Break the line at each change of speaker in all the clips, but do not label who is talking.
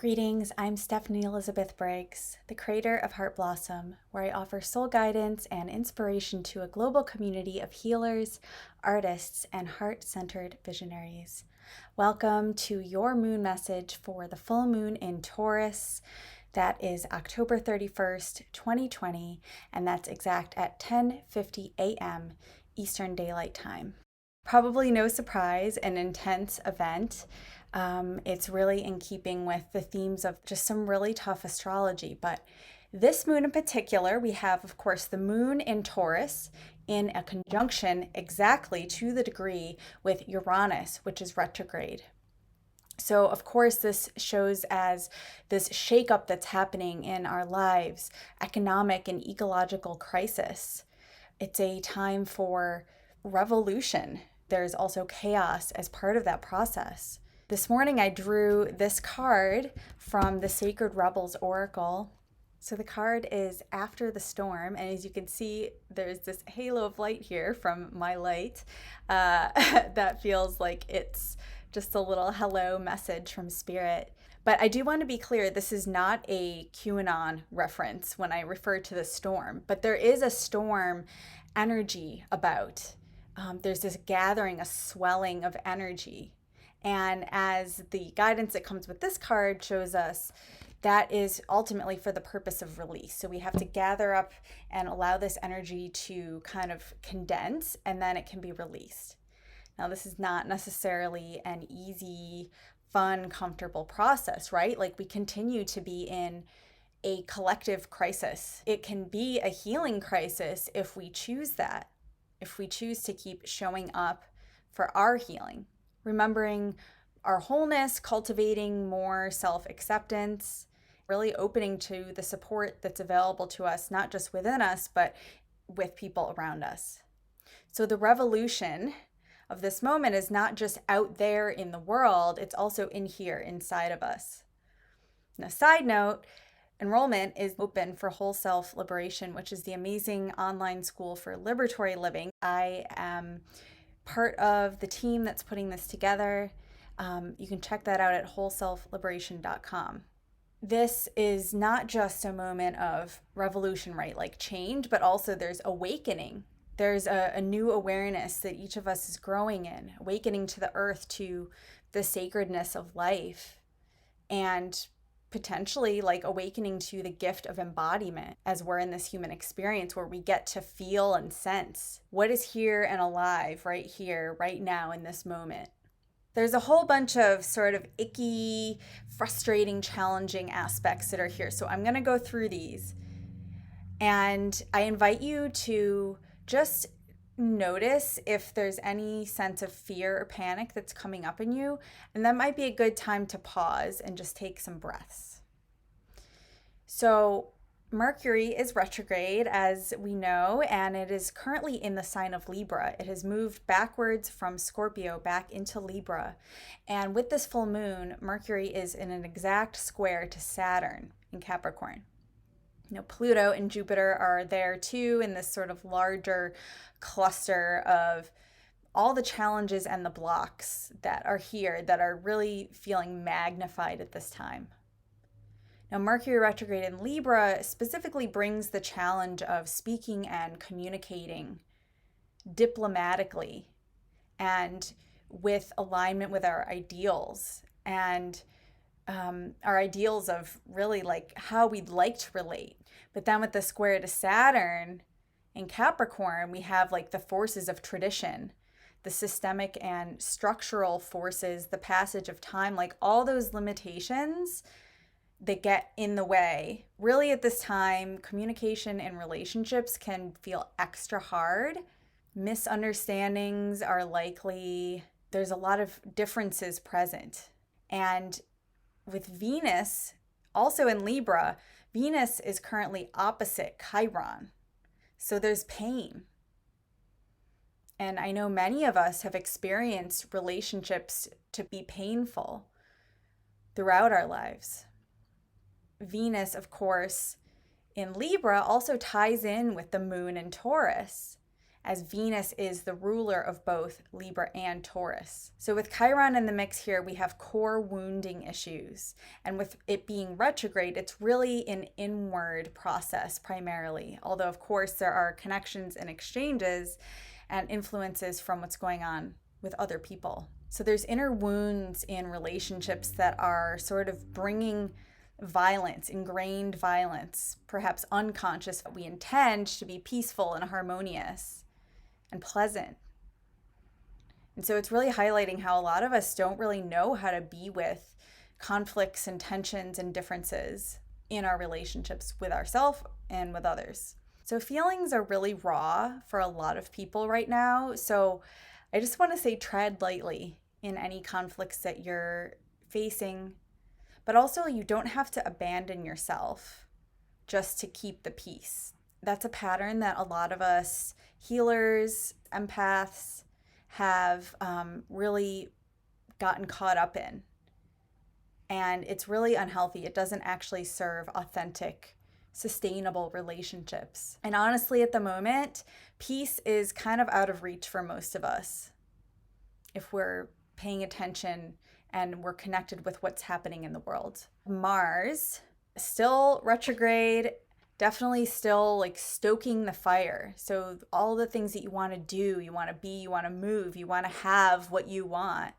Greetings, I'm Stephanie Elizabeth Briggs, the creator of Heart Blossom, where I offer soul guidance and inspiration to a global community of healers, artists, and heart-centered visionaries. Welcome to your moon message for the full moon in Taurus. That is October 31st, 2020, and that's exact at 10:50 a.m. Eastern Daylight Time. Probably no surprise, an intense event. It's really in keeping with the themes of just some really tough astrology. But this moon in particular, we have, of course, the moon in Taurus in a conjunction exactly to the degree with Uranus, which is retrograde. So, of course, this shows as this shakeup that's happening in our lives, economic and ecological crisis. It's a time for revolution. There's also chaos as part of that process. This morning I drew this card from the Sacred Rebels Oracle. So the card is After the Storm, and as you can see, there's this halo of light here from my light that feels like it's just a little hello message from Spirit. But I do want to be clear, this is not a QAnon reference when I refer to the storm, but there is a storm energy about. There's this gathering, a swelling of energy. And as the guidance that comes with this card shows us, that is ultimately for the purpose of release. So we have to gather up and allow this energy to kind of condense, and then it can be released. Now, this is not necessarily an easy, fun, comfortable process, right? Like, we continue to be in a collective crisis. It can be a healing crisis if we choose that, if we choose to keep showing up for our healing. Remembering our wholeness, cultivating more self-acceptance, really opening to the support that's available to us, not just within us, but with people around us. So the revolution of this moment is not just out there in the world, it's also in here, inside of us. Now, side note, enrollment is open for Whole Self Liberation, which is the amazing online school for liberatory living. I am part of the team that's putting this together. You can check that out at wholeselfliberation.com. This is not just a moment of revolution, right? Like change, but also there's awakening. There's a new awareness that each of us is growing in, awakening to the earth, to the sacredness of life, and potentially like awakening to the gift of embodiment as we're in this human experience where we get to feel and sense what is here and alive right here, right now in this moment. There's a whole bunch of sort of icky, frustrating, challenging aspects that are here. So I'm going to go through these, and I invite you to just notice if there's any sense of fear or panic that's coming up in you, and that might be a good time to pause and just take some breaths. So Mercury is retrograde, as we know, and it is currently in the sign of Libra. It has moved backwards from Scorpio back into Libra, and with this full moon, Mercury is in an exact square to Saturn in Capricorn. Pluto and Jupiter are there too in this sort of larger cluster of all the challenges and the blocks that are here that are really feeling magnified at this time. Now, Mercury retrograde in Libra specifically brings the challenge of speaking and communicating diplomatically and with alignment with our ideals and our ideals of really like how we'd like to relate. But then with the square to Saturn in Capricorn, we have like the forces of tradition, the systemic and structural forces, the passage of time, like all those limitations that get in the way. Really at this time, communication and relationships can feel extra hard. Misunderstandings are likely. There's a lot of differences present. And with Venus, also in Libra, Venus is currently opposite Chiron. So there's pain. And I know many of us have experienced relationships to be painful throughout our lives. Venus, of course, in Libra also ties in with the moon in Taurus. as Venus is the ruler of both Libra and Taurus. So with Chiron in the mix here, we have core wounding issues. And with it being retrograde, it's really an inward process primarily. Although, of course, there are connections and exchanges and influences from what's going on with other people. So there's inner wounds in relationships that are sort of bringing violence, ingrained violence, perhaps unconscious, but we intend to be peaceful and harmonious and pleasant. And so it's really highlighting how a lot of us don't really know how to be with conflicts and tensions and differences in our relationships with ourselves and with others. So feelings are really raw for a lot of people right now. So I just want to say tread lightly in any conflicts that you're facing. But also, you don't have to abandon yourself just to keep the peace. That's a pattern that a lot of us healers, empaths have really gotten caught up in. And it's really unhealthy. It doesn't actually serve authentic, sustainable relationships. And honestly, at the moment, peace is kind of out of reach for most of us if we're paying attention and we're connected with what's happening in the world. Mars, still retrograde, definitely still like stoking the fire. So all the things that you want to do, you want to be, you want to move, you want to have what you want.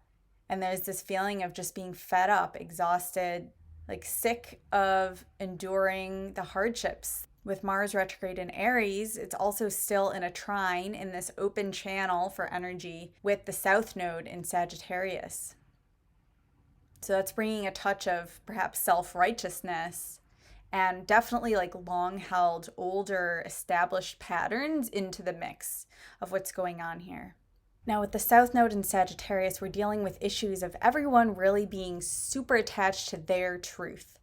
And there's this feeling of just being fed up, exhausted, like sick of enduring the hardships. With Mars retrograde in Aries, it's also still in a trine in this open channel for energy with the South Node in Sagittarius. So that's bringing a touch of perhaps self-righteousness and definitely like long-held, older, established patterns into the mix of what's going on here. Now with the South Node in Sagittarius, we're dealing with issues of everyone really being super attached to their truth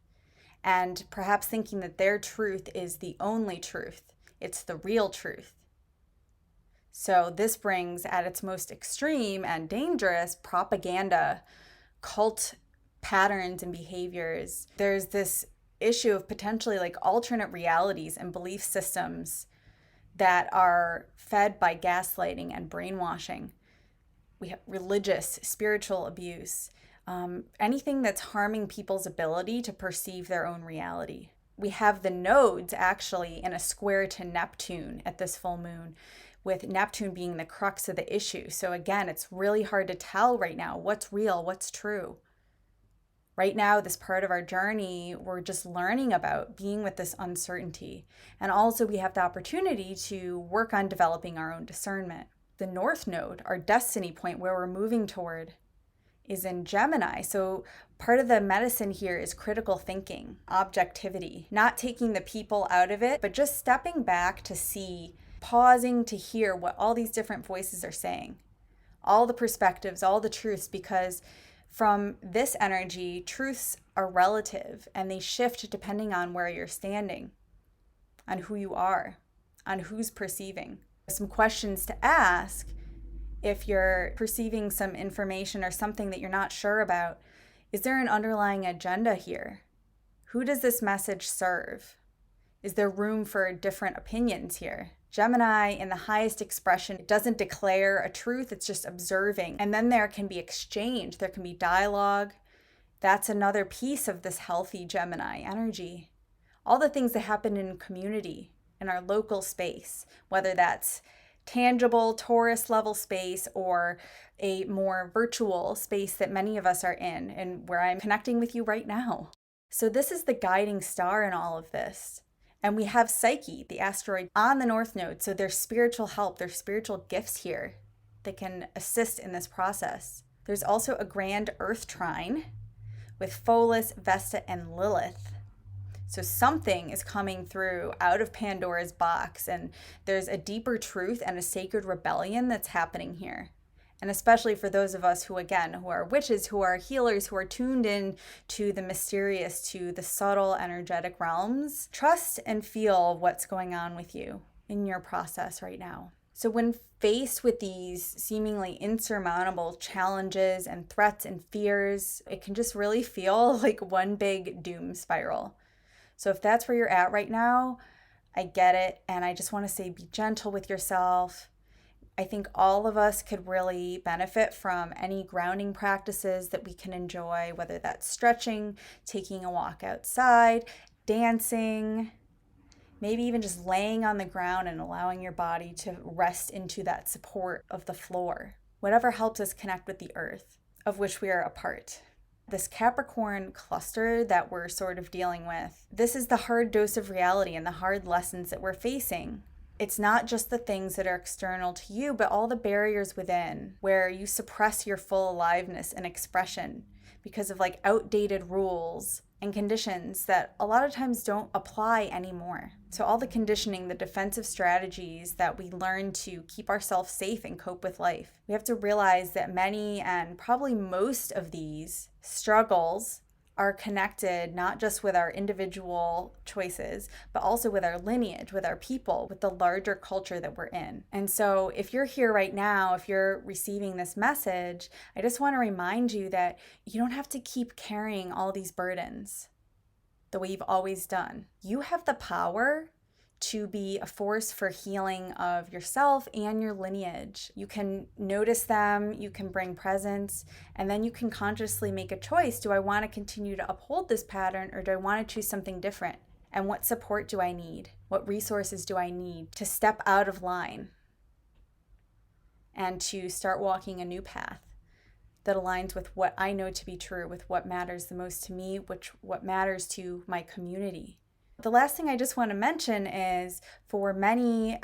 and perhaps thinking that their truth is the only truth. It's the real truth. So this brings at its most extreme and dangerous propaganda, cult patterns and behaviors. There's this issue of potentially like alternate realities and belief systems that are fed by gaslighting and brainwashing. We have religious, spiritual abuse, anything that's harming people's ability to perceive their own reality. We have the nodes actually in a square to Neptune at this full moon, with Neptune being the crux of the issue. So again, it's really hard to tell right now what's real, what's true. Right now, this part of our journey, we're just learning about being with this uncertainty. And also we have the opportunity to work on developing our own discernment. The North Node, our destiny point where we're moving toward, is in Gemini. So part of the medicine here is critical thinking, objectivity, not taking the people out of it, but just stepping back to see, pausing to hear what all these different voices are saying, all the perspectives, all the truths, because from this energy, truths are relative and they shift depending on where you're standing, on who you are, on who's perceiving. Some questions to ask if you're perceiving some information or something that you're not sure about. Is there an underlying agenda here? Who does this message serve? Is there room for different opinions here? Gemini, in the highest expression, it doesn't declare a truth, it's just observing. And then there can be exchange, there can be dialogue. That's another piece of this healthy Gemini energy. All the things that happen in community, in our local space, whether that's tangible Taurus level space or a more virtual space that many of us are in and where I'm connecting with you right now. So this is the guiding star in all of this. And we have Psyche, the asteroid, on the North Node. So there's spiritual help, there's spiritual gifts here that can assist in this process. There's also a grand Earth trine with Pholus, Vesta, and Lilith. So something is coming through out of Pandora's box, and there's a deeper truth and a sacred rebellion that's happening here. And especially for those of us who, again, who are witches, who are healers, who are tuned in to the mysterious, to the subtle energetic realms, trust and feel what's going on with you in your process right now. So when faced with these seemingly insurmountable challenges and threats and fears, it can just really feel like one big doom spiral. So if that's where you're at right now, I get it. And I just want to say, be gentle with yourself. I think all of us could really benefit from any grounding practices that we can enjoy, whether that's stretching, taking a walk outside, dancing, maybe even just laying on the ground and allowing your body to rest into that support of the floor. Whatever helps us connect with the earth, of which we are a part. This Capricorn cluster that we're sort of dealing with, this is the hard dose of reality and the hard lessons that we're facing. It's not just the things that are external to you, but all the barriers within where you suppress your full aliveness and expression because of like outdated rules and conditions that a lot of times don't apply anymore. So all the conditioning, the defensive strategies that we learn to keep ourselves safe and cope with life. We have to realize that many and probably most of these struggles are connected not just with our individual choices, but also with our lineage, with our people, with the larger culture that we're in. And so if you're here right now, if you're receiving this message, I just want to remind you that you don't have to keep carrying all these burdens the way you've always done. You have the power to be a force for healing of yourself and your lineage. You can notice them, you can bring presence, and then you can consciously make a choice. Do I want to continue to uphold this pattern, or do I want to choose something different? And what support do I need? What resources do I need to step out of line and to start walking a new path that aligns with what I know to be true, with what matters the most to me, what matters to my community? The last thing I just want to mention is for many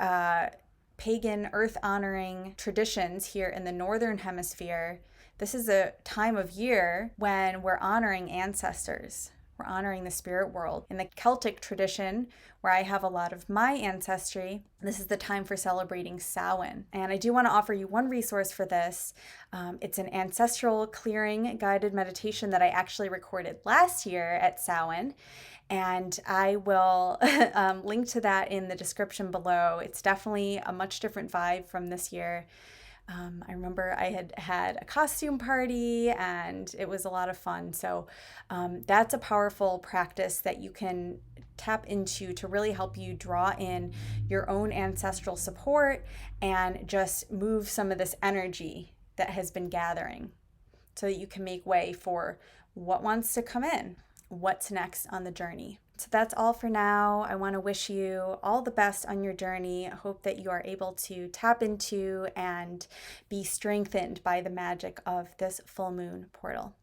pagan earth-honoring traditions here in the Northern Hemisphere, this is a time of year when we're honoring ancestors. We're honoring the spirit world. In the Celtic tradition, where I have a lot of my ancestry, this is the time for celebrating Samhain. And I do want to offer you one resource for this. It's an ancestral clearing guided meditation that I actually recorded last year at Samhain. And I will link to that in the description below. It's definitely a much different vibe from this year. I remember I had a costume party and it was a lot of fun. So that's a powerful practice that you can tap into to really help you draw in your own ancestral support and just move some of this energy that has been gathering so that you can make way for what wants to come in. What's next on the journey. So that's all for now. I want to wish you all the best on your journey. I hope that you are able to tap into and be strengthened by the magic of this full moon portal.